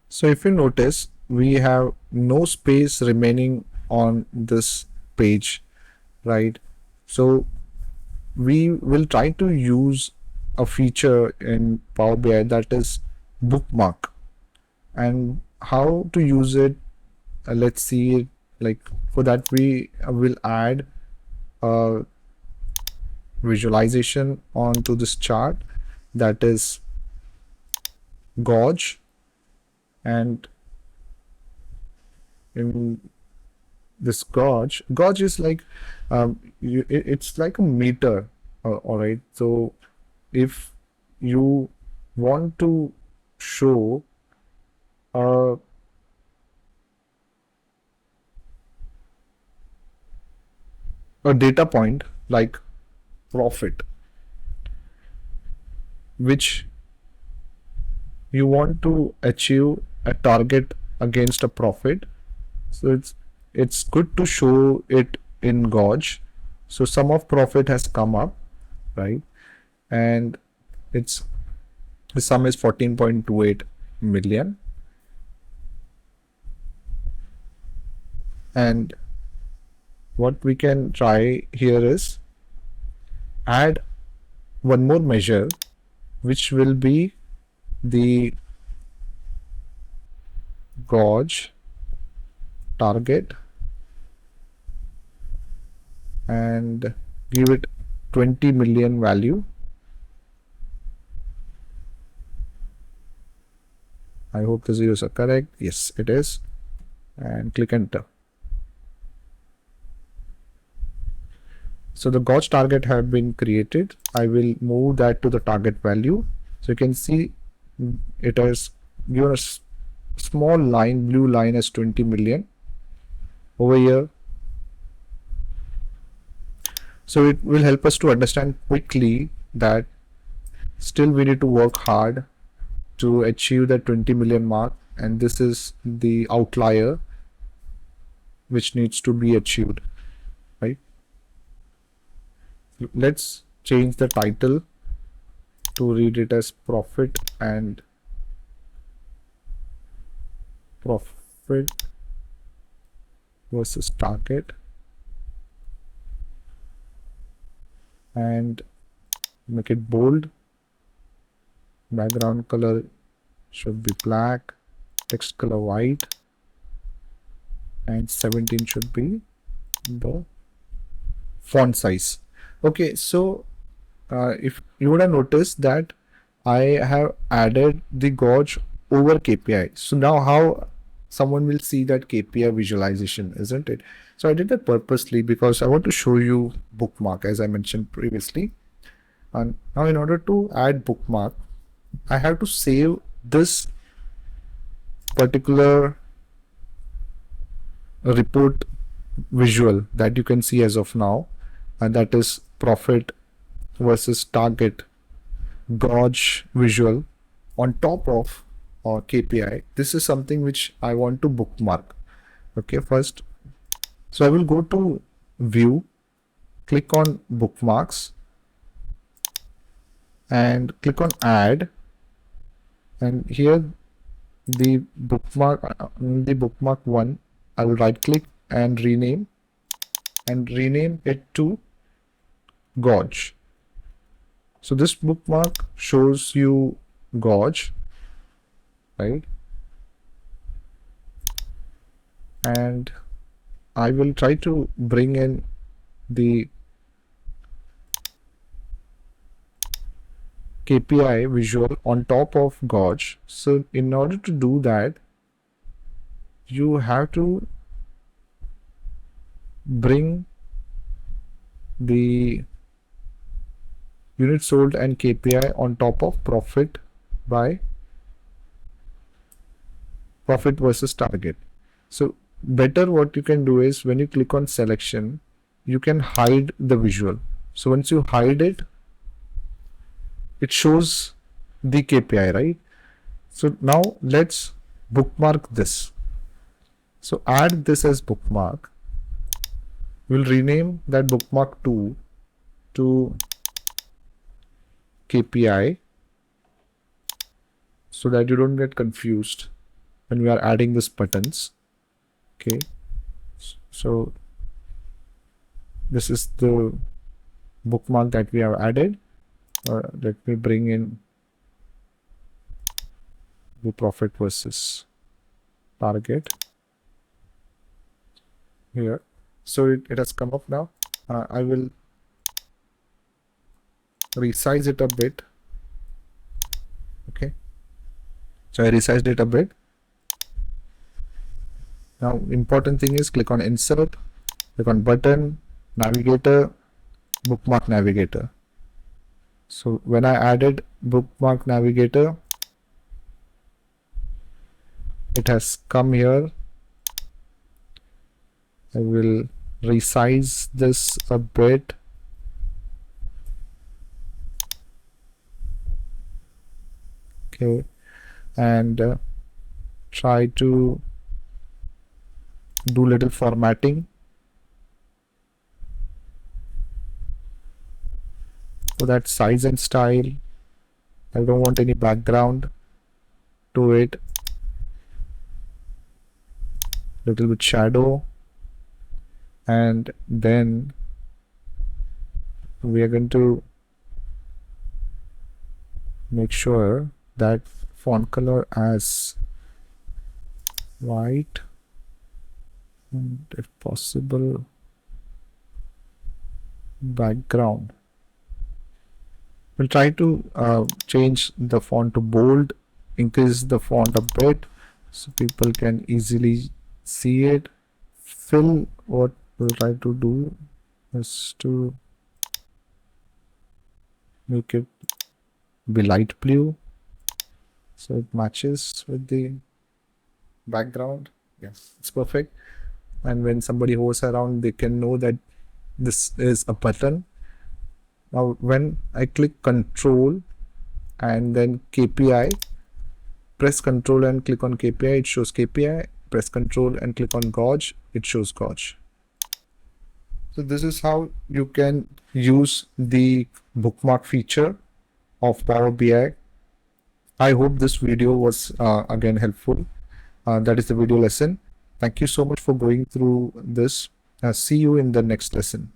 So if you notice, we have no space remaining on this page, right? So we will try to use a feature in Power BI that is bookmark. And how to use it, let's see. Like for that, we will add a visualization onto this chart, that is gauge. And in this gauge is like it's like a meter. All right, so if you want to show a data point like profit, which you want to achieve a target against a profit, so it's good to show it in gauge. So sum of profit has come up, right? And it's the sum is 14.28 million. And what we can try here is add one more measure, which will be the gauge target, and give it 20 million value. I hope the zeros are correct. Yes, it is. And click enter. So the gauge target have been created. I will move that to the target value. So you can see it has given a small line, blue line as 20 million over here. So it will help us to understand quickly that still we need to work hard to achieve the 20 million mark, and this is the outlier which needs to be achieved, right? Let's change the title to read it as profit versus target, and make it bold. Background color should be black, text color white, and 17 should be the font size. Okay, so if you would have noticed that I have added the gauge over KPI. So now how someone will see that KPI visualization, isn't it? So I did that purposely because I want to show you bookmark, as I mentioned previously. And now in order to add bookmark, I have to save this particular report visual that you can see as of now, and that is profit versus target gauge visual on top of KPI. This is something which I want to bookmark. Okay, first, so I will go to view, click on bookmarks, and click on add. And here the bookmark one, I will right click and rename it to gauge. So this bookmark shows you gauge, right? And I will try to bring in the KPI visual on top of gauge. So in order to do that, you have to bring the unit sold and KPI on top of profit versus target. So better what you can do is when you click on selection, you can hide the visual. So once you hide it, it shows the KPI, right? So now let's bookmark this. So add this as bookmark. We'll rename that bookmark to KPI so that you don't get confused. when we are adding these buttons. Okay, so this is the bookmark that we have added. Let me bring in the profit versus target here. So it has come up now. I will resize it a bit. Okay, so I resized it a bit. Now important thing is click on insert, click on button, navigator, bookmark navigator. So when I added bookmark navigator, it has come here. I will resize this a bit. Okay, and try to do little formatting so that size and style. I don't want any background to it. Little bit shadow, and then we are going to make sure that font color as white, and if possible background. We'll try to change the font to bold, increase the font a bit so people can easily see it. Fill, what we'll try to do is to make it be light blue so it matches with the background. Yeah, it's perfect. And when somebody hovers around, they can know that this is a button. Now when I click Control and then KPI, press Control and click on KPI, it shows KPI. Press Control and click on Gauge, it shows Gauge. So this is how you can use the bookmark feature of Power BI. I hope this video was again helpful. That is the video lesson. Thank you so much for going through this. See you in the next lesson.